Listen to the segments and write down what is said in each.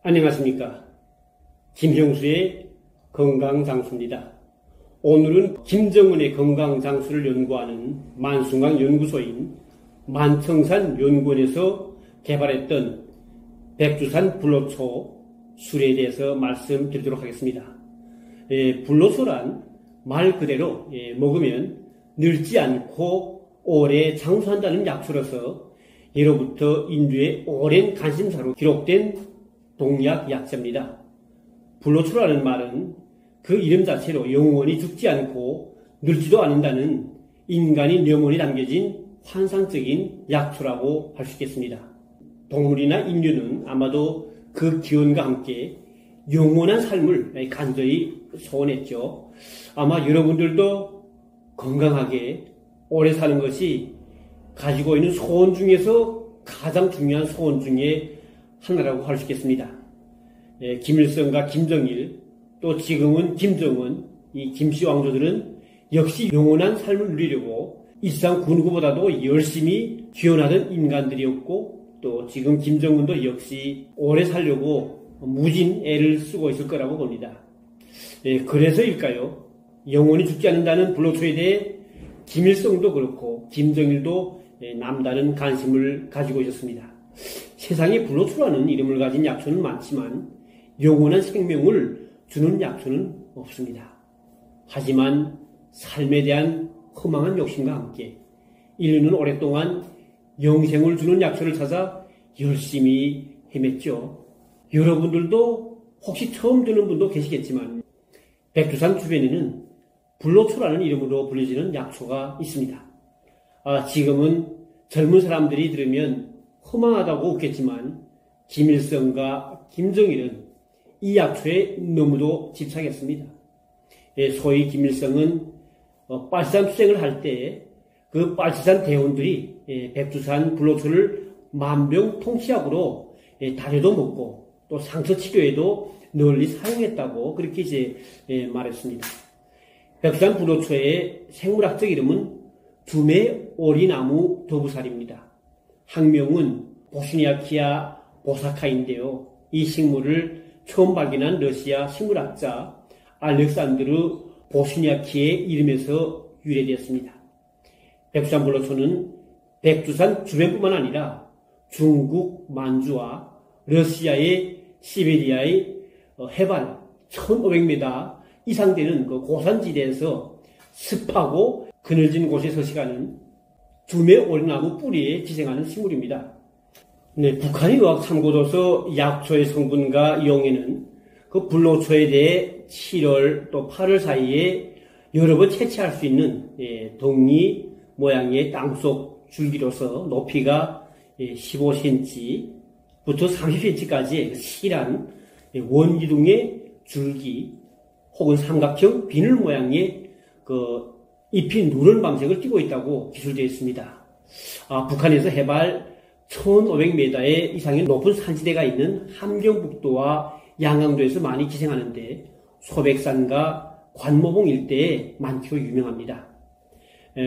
안녕하십니까. 김형수의 건강장수입니다. 오늘은 김정은의 건강장수를 연구하는 만순강 연구소인 만청산 연구원에서 개발했던 백두산 불로초 술에 대해서 말씀드리도록 하겠습니다. 불로초란 말 그대로 먹으면 늙지 않고 오래 장수한다는 약초로서 예로부터 인류의 오랜 관심사로 기록된 동약 약재입니다. 불로초라는 말은 그 이름 자체로 영원히 죽지 않고 늙지도 않는다는 인간의 명언이 담겨진 환상적인 약초라고 할 수 있겠습니다. 동물이나 인류는 아마도 그 기원과 함께 영원한 삶을 간절히 소원했죠. 아마 여러분들도 건강하게 오래 사는 것이 가지고 있는 소원 중에서 가장 중요한 소원 중에 하나라고 할 수 있겠습니다. 김일성과 김정일, 또 지금은 김정은, 이 김씨 왕조들은 역시 영원한 삶을 누리려고 이 세상 그 누구보다도 열심히 기원하던 인간들이었고, 또 지금 김정은도 역시 오래 살려고 무진 애를 쓰고 있을 거라고 봅니다. 그래서일까요? 영원히 죽지 않는다는 불로초에 대해 김일성도 그렇고 김정일도 남다른 관심을 가지고 있었습니다. 세상에 불로초라는 이름을 가진 약초는 많지만 영원한 생명을 주는 약초는 없습니다. 하지만 삶에 대한 허망한 욕심과 함께 인류는 오랫동안 영생을 주는 약초를 찾아 열심히 헤맸죠. 여러분들도 혹시 처음 듣는 분도 계시겠지만 백두산 주변에는 불로초라는 이름으로 불려지는 약초가 있습니다. 지금은 젊은 사람들이 들으면 허망하다고 웃겠지만 김일성과 김정일은 이 약초에 너무도 집착했습니다. 소위 김일성은 빨치산 투쟁을 할 때 그 빨치산 대원들이 백두산 불로초를 만병통치약으로 다려도 먹고 또 상처 치료에도 널리 사용했다고 그렇게 말했습니다. 백두산 불로초의 생물학적 이름은 두메오리나무 더부살입니다. 학명은 보슈니아키아 보사카인데요. 이 식물을 처음 발견한 러시아 식물학자 알렉산드르 보슈니아키의 이름에서 유래되었습니다. 백두산 불로초는 백두산 주변뿐만 아니라 중국 만주와 러시아의 시베리아의 해발 1500m 이상 되는 그 고산지대에서 습하고 그늘진 곳에 서식하는 두메오리나무 뿌리에 기생하는 식물입니다. 북한의 의학 참고도서 약초의 성분과 용해는 그 불로초에 대해 7월 또 8월 사이에 여러 번 채취할 수 있는 덩이 모양의 땅속 줄기로서 높이가 15cm부터 30cm까지의 실한 원기둥의 줄기 혹은 삼각형 비늘 모양의 그 잎이 누런 방색을 띠고 있다고 기술되어 있습니다. 북한에서 해발 1500m 이상의 높은 산지대가 있는 함경북도와 양강도에서 많이 기생하는데 소백산과 관모봉 일대에 많기로 유명합니다.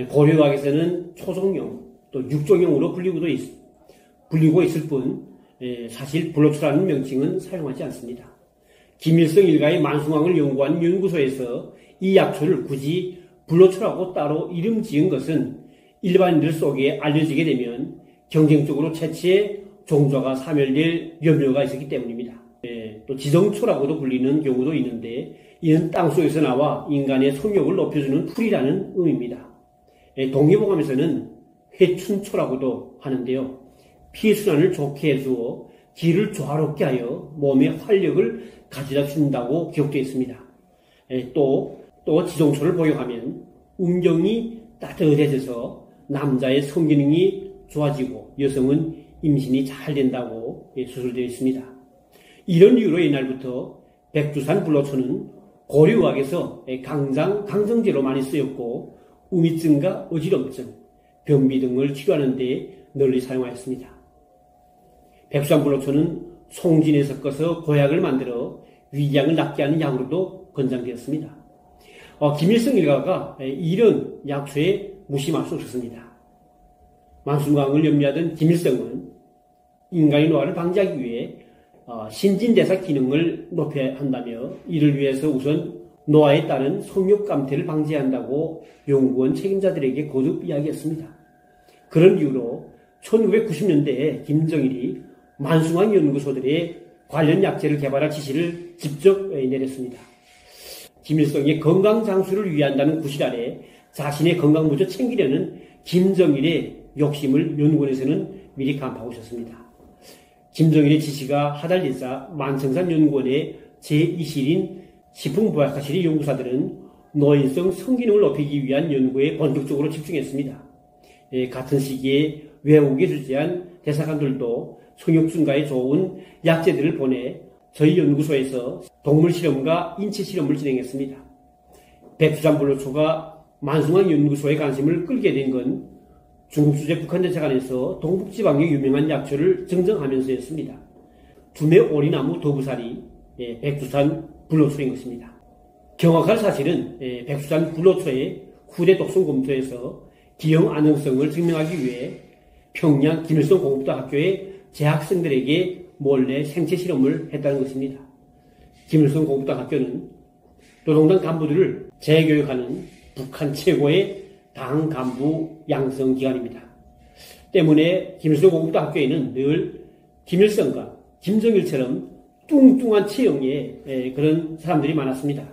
고려의학에서는 초종용 또 육종용으로 불리고 있을 뿐 사실 불로초라는 명칭은 사용하지 않습니다. 김일성 일가의 만순강을 연구한 연구소에서 이 약초를 굳이 불로초라고 따로 이름 지은 것은 일반인들 속에 알려지게 되면 경쟁적으로 채취해 종조가 사멸될 염려가 있었기 때문입니다. 또 지정초라고도 불리는 경우도 있는데 이는 땅속에서 나와 인간의 성욕을 높여주는 풀이라는 의미입니다. 동의보감에서는 회춘초라고도 하는데요. 피순환을 좋게 해주어 기를 조화롭게 하여 몸에 활력을 가져다 준다고 기록되어 있습니다. 또 지정초를 복용하면 음경이 따뜻해져서 남자의 성기능이 좋아지고 여성은 임신이 잘 된다고 수술되어 있습니다. 이런 이유로 옛날부터 백두산 불로초는 고려의학에서 강정제로 많이 쓰였고 우미증과 어지럼증, 변비 등을 치료하는 데 널리 사용하였습니다. 백두산 불로초는 송진에 섞어서 보약을 만들어 위장을 낫게 하는 약으로도 권장되었습니다. 김일성 일가가 이런 약초에 무심할 수 없었습니다. 만순강을 염려하던 김일성은 인간의 노화를 방지하기 위해 신진대사 기능을 높여야 한다며 이를 위해서 우선 노화에 따른 성욕 감퇴를 방지한다고 연구원 책임자들에게 거듭 이야기했습니다. 그런 이유로 1990년대에 김정일이 만숭왕 연구소들의 관련 약제를 개발할 지시를 직접 내렸습니다. 김일성의 건강 장수를 위한다는 구실 아래 자신의 건강 먼저 챙기려는 김정일의 욕심을 연구원에서는 미리 간파하고 있었습니다. 김정일의 지시가 하달리자 만청산 연구원의 제2실인 식품부학과실의 연구사들은 노인성 성기능을 높이기 위한 연구에 본격적으로 집중했습니다. 같은 시기에 외국에 주재한 대사관들도 성욕 증가에 좋은 약재들을 보내 저희 연구소에서 동물 실험과 인체 실험을 진행했습니다. 백두산 불로초가 만숭왕 연구소의 관심을 끌게 된 건 중국 주재 북한 대사관에서 동북지방의 유명한 약초를 증정하면서였습니다. 두메 오리나무 도부살이 백두산 불로초인 것입니다. 경악할 사실은 백두산 불로초의 후대 독성 검토에서 기형 안정성을 증명하기 위해 평양 김일성 공업대학교의 재학생들에게 몰래 생체 실험을 했다는 것입니다. 김일성 공업대학교는 노동당 간부들을 재교육하는 북한 최고의 당 간부 양성 기관입니다. 때문에 김일성 공업대학교에는 늘 김일성과 김정일처럼 뚱뚱한 체형의 그런 사람들이 많았습니다.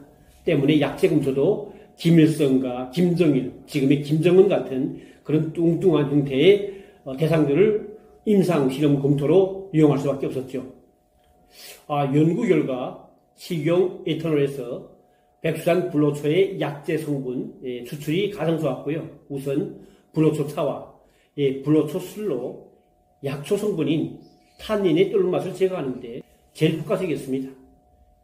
때문에 약재 검토도 김일성과 김정일, 지금의 김정은 같은 그런 뚱뚱한 형태의 대상들을 임상 실험 검토로 이용할 수밖에 없었죠. 연구 결과 식용 에탄올에서 백두산 불로초의 약재 성분 추출이 가장 좋았고요. 우선 불로초차와 불로초 술로 약초 성분인 탄닌의 떫은 맛을 제거하는 데 제일 효과적이었습니다.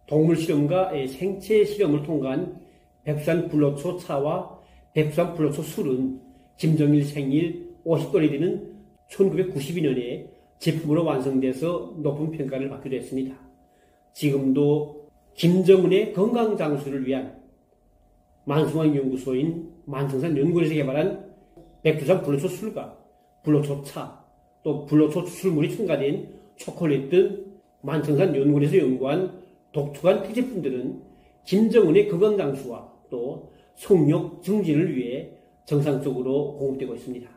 동물 실험과 생체 실험을 통과한 백두산 불로초 차와 백두산 불로초 술은 김정일 생일 50돌이 되는 1992년에 제품으로 완성돼서 높은 평가를 받기도 했습니다. 지금도 김정은의 건강 장수를 위한 만숭왕 연구소인 만청산 연구원에서 개발한 백두산 불로초 술과 불로초 차, 또 불로초 추출물이 첨가된 초콜릿 등 만청산 연구원에서 연구한 독특한 특제품들은 김정은의 건강 장수와 또 성욕 증진을 위해 정상적으로 공급되고 있습니다.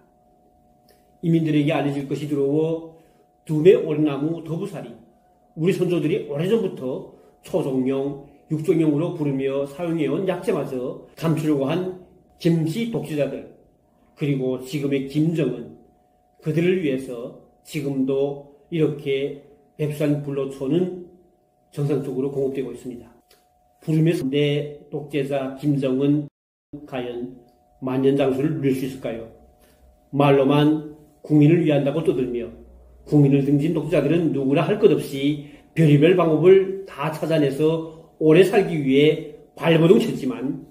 이민들에게 알려질 것이 두려워 두메 오리나무 도부살이 우리 선조들이 오래전부터 초종용, 육종용으로 부르며 사용해온 약재마저 감추려고 한 김씨 독재자들, 그리고 지금의 김정은, 그들을 위해서 지금도 이렇게 백두산 불로초는 정상적으로 공급되고 있습니다. 부름의 선대 독재자 김정은 과연 만년장수를 누릴 수 있을까요? 말로만 국민을 위한다고 떠들며 국민을 등진 독재자들은 누구나 할 것 없이 별의별 방법을 다 찾아내서 오래 살기 위해 발버둥 쳤지만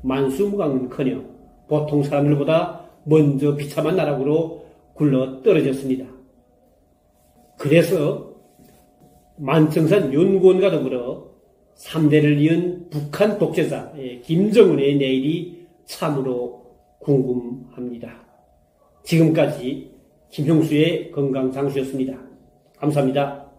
만수무강은커녕 보통 사람들보다 먼저 비참한 나락으로 굴러 떨어졌습니다. 그래서 만청산 연구원과 더불어 3대를 이은 북한 독재자 김정은의 내일이 참으로 궁금합니다. 지금까지 김형수의 건강장수였습니다. 감사합니다.